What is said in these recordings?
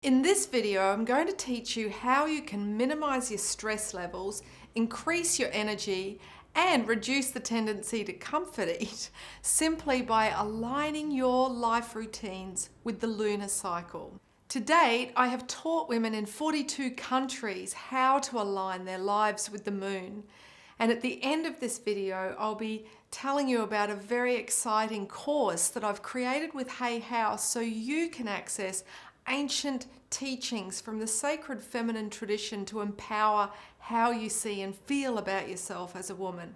In this video, I'm going to teach you how you can minimize your stress levels, increase your energy, and reduce the tendency to comfort eat simply by aligning your life routines with the lunar cycle. To date, I have taught women in 42 countries how to align their lives with the moon. And at the end of this video, I'll be telling you about a very exciting course that I've created with Hay House so you can access ancient teachings from the sacred feminine tradition to empower how you see and feel about yourself as a woman.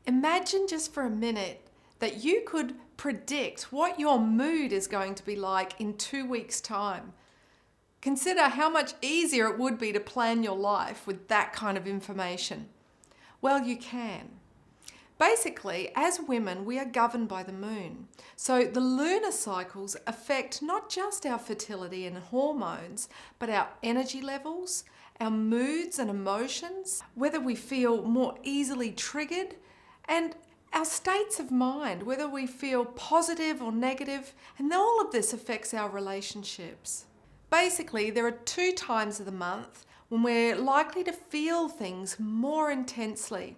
Imagine just for a minute that you could predict what your mood is going to be like in 2 weeks' time. Consider how much easier it would be to plan your life with that kind of information. Well, you can. Basically, as women, we are governed by the moon. So the lunar cycles affect not just our fertility and hormones, but our energy levels, our moods and emotions, whether we feel more easily triggered, and our states of mind, whether we feel positive or negative, and all of this affects our relationships. Basically, there are 2 times of the month when we're likely to feel things more intensely.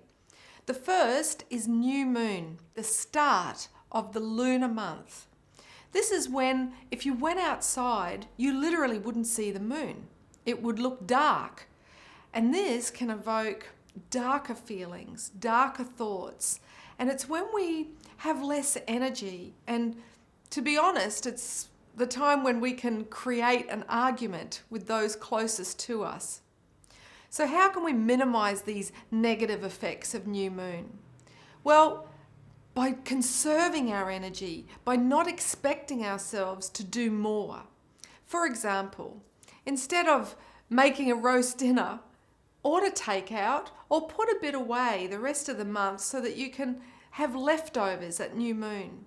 The first is new moon, the start of the lunar month. This is when, if you went outside, you literally wouldn't see the moon. It would look dark. And this can evoke darker feelings, darker thoughts. And it's when we have less energy. And to be honest, it's the time when we can create an argument with those closest to us. So how can we minimize these negative effects of new moon? Well, by conserving our energy, by not expecting ourselves to do more. For example, instead of making a roast dinner, order takeout or put a bit away the rest of the month so that you can have leftovers at new moon.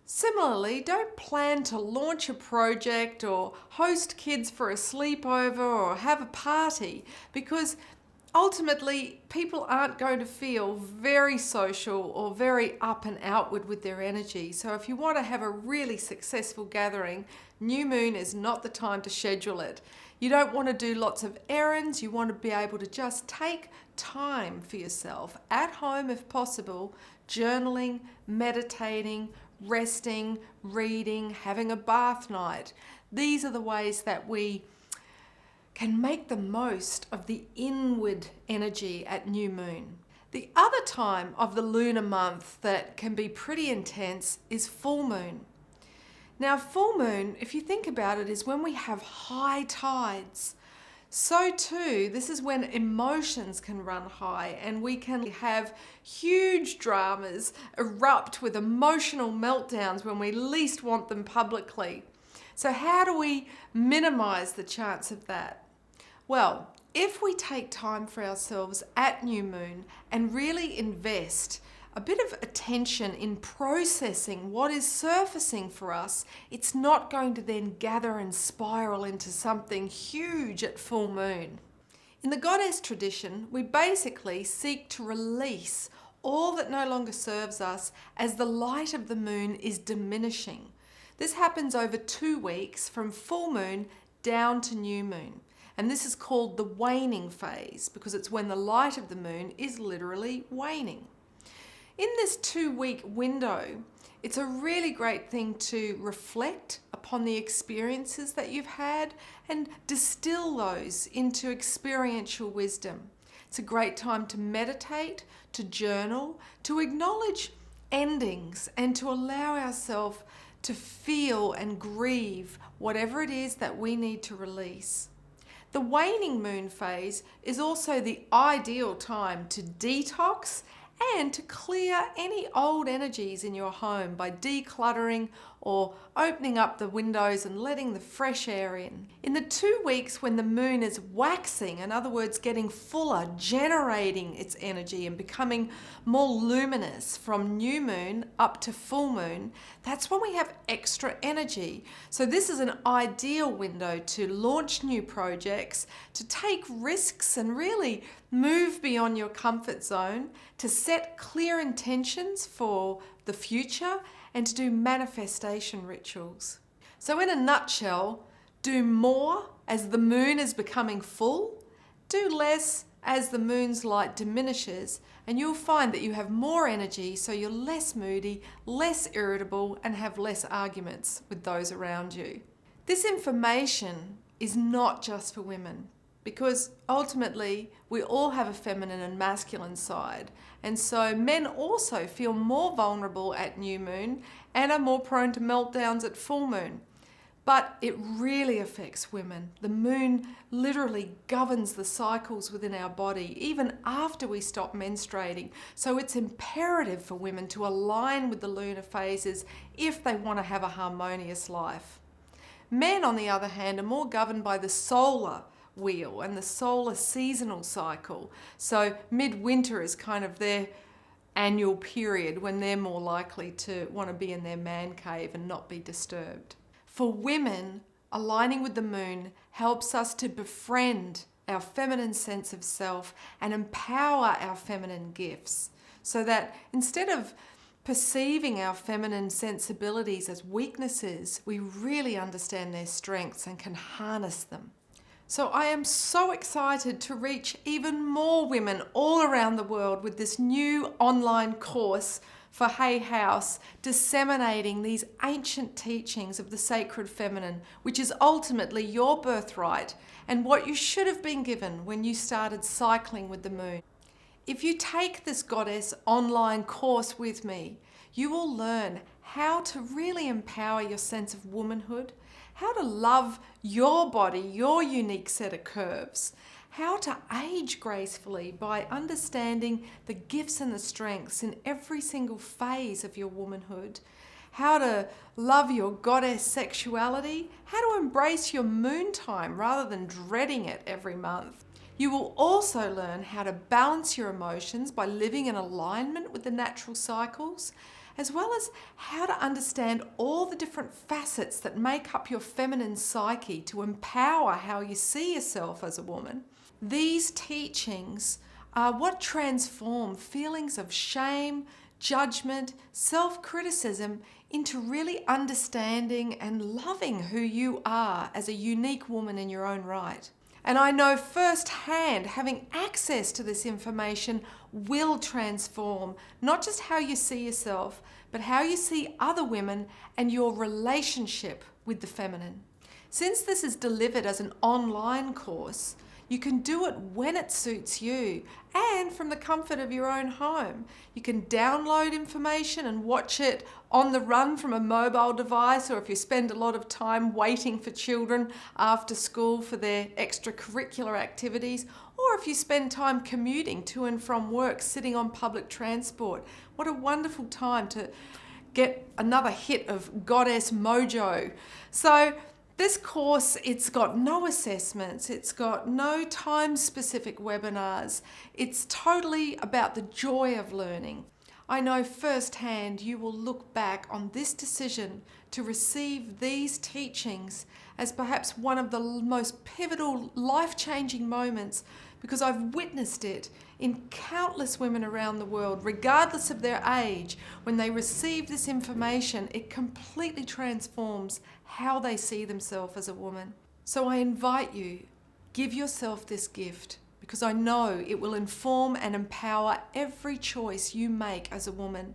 Similarly, don't plan to launch a project or host kids for a sleepover or have a party because ultimately people aren't going to feel very social or very up and outward with their energy. So if you want to have a really successful gathering, new moon is not the time to schedule it. You don't want to do lots of errands. You want to be able to just take time for yourself at home if possible, journaling, meditating, resting, reading, having a bath night. These are the ways that we can make the most of the inward energy at new moon. The other time of the lunar month that can be pretty intense is full moon. Now, full moon, if you think about it, is when we have high tides. So too, this is when emotions can run high and we can have huge dramas erupt with emotional meltdowns when we least want them publicly. So how do we minimize the chance of that? Well, if we take time for ourselves at new moon and really invest a bit of attention in processing what is surfacing for us, it's not going to then gather and spiral into something huge at full moon. In the goddess tradition, we basically seek to release all that no longer serves us as the light of the moon is diminishing. This happens over 2 weeks from full moon down to new moon. And this is called the waning phase because it's when the light of the moon is literally waning. In this 2-week window, it's a really great thing to reflect upon the experiences that you've had and distill those into experiential wisdom. It's a great time to meditate, to journal, to acknowledge endings and to allow ourselves to feel and grieve whatever it is that we need to release. The waning moon phase is also the ideal time to detox and to clear any old energies in your home by decluttering or opening up the windows and letting the fresh air in. In the 2 weeks when the moon is waxing, in other words, getting fuller, generating its energy and becoming more luminous from new moon up to full moon, that's when we have extra energy. So this is an ideal window to launch new projects, to take risks and really move beyond your comfort zone, to set clear intentions for the future and to do manifestation rituals. So in a nutshell, Do more as the moon is becoming full. Do less as the moon's light diminishes, and you'll find that you have more energy, so you're less moody, less irritable, and have less arguments with those around you. This information is not just for women, because ultimately we all have a feminine and masculine side, and so men also feel more vulnerable at new moon and are more prone to meltdowns at full moon. But it really affects women. The moon literally governs the cycles within our body, even after we stop menstruating. So it's imperative for women to align with the lunar phases if they want to have a harmonious life. Men, on the other hand, are more governed by the solar wheel and the solar seasonal cycle. So midwinter is kind of their annual period when they're more likely to want to be in their man cave and not be disturbed. For women, aligning with the moon helps us to befriend our feminine sense of self and empower our feminine gifts, so that instead of perceiving our feminine sensibilities as weaknesses, we really understand their strengths and can harness them. So I am so excited to reach even more women all around the world with this new online course for Hay House, disseminating these ancient teachings of the sacred feminine, which is ultimately your birthright and what you should have been given when you started cycling with the moon. If you take this Goddess online course with me, you will learn how to really empower your sense of womanhood, how to love your body, your unique set of curves, how to age gracefully by understanding the gifts and the strengths in every single phase of your womanhood, how to love your goddess sexuality, how to embrace your moon time rather than dreading it every month. You will also learn how to balance your emotions by living in alignment with the natural cycles, as well as how to understand all the different facets that make up your feminine psyche to empower how you see yourself as a woman. These teachings are what transform feelings of shame, judgment, self-criticism into really understanding and loving who you are as a unique woman in your own right. And I know firsthand having access to this information will transform not just how you see yourself, but how you see other women and your relationship with the feminine. Since this is delivered as an online course, you can do it when it suits you and from the comfort of your own home. You can download information and watch it on the run from a mobile device, or if you spend a lot of time waiting for children after school for their extracurricular activities, or if you spend time commuting to and from work, sitting on public transport. What a wonderful time to get another hit of goddess mojo. So this course, it's got no assessments, it's got no time-specific webinars. It's totally about the joy of learning. I know firsthand you will look back on this decision to receive these teachings as perhaps one of the most pivotal, life-changing moments, because I've witnessed it in countless women around the world, regardless of their age. When they receive this information, it completely transforms how they see themselves as a woman. So I invite you, give yourself this gift, because I know it will inform and empower every choice you make as a woman.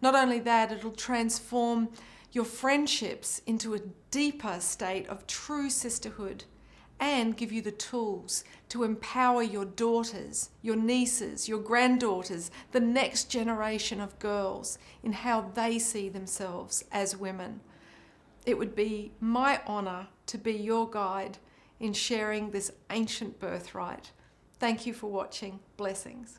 Not only that, it'll transform your friendships into a deeper state of true sisterhood, and give you the tools to empower your daughters, your nieces, your granddaughters, the next generation of girls in how they see themselves as women. It would be my honor to be your guide in sharing this ancient birthright. Thank you for watching. Blessings.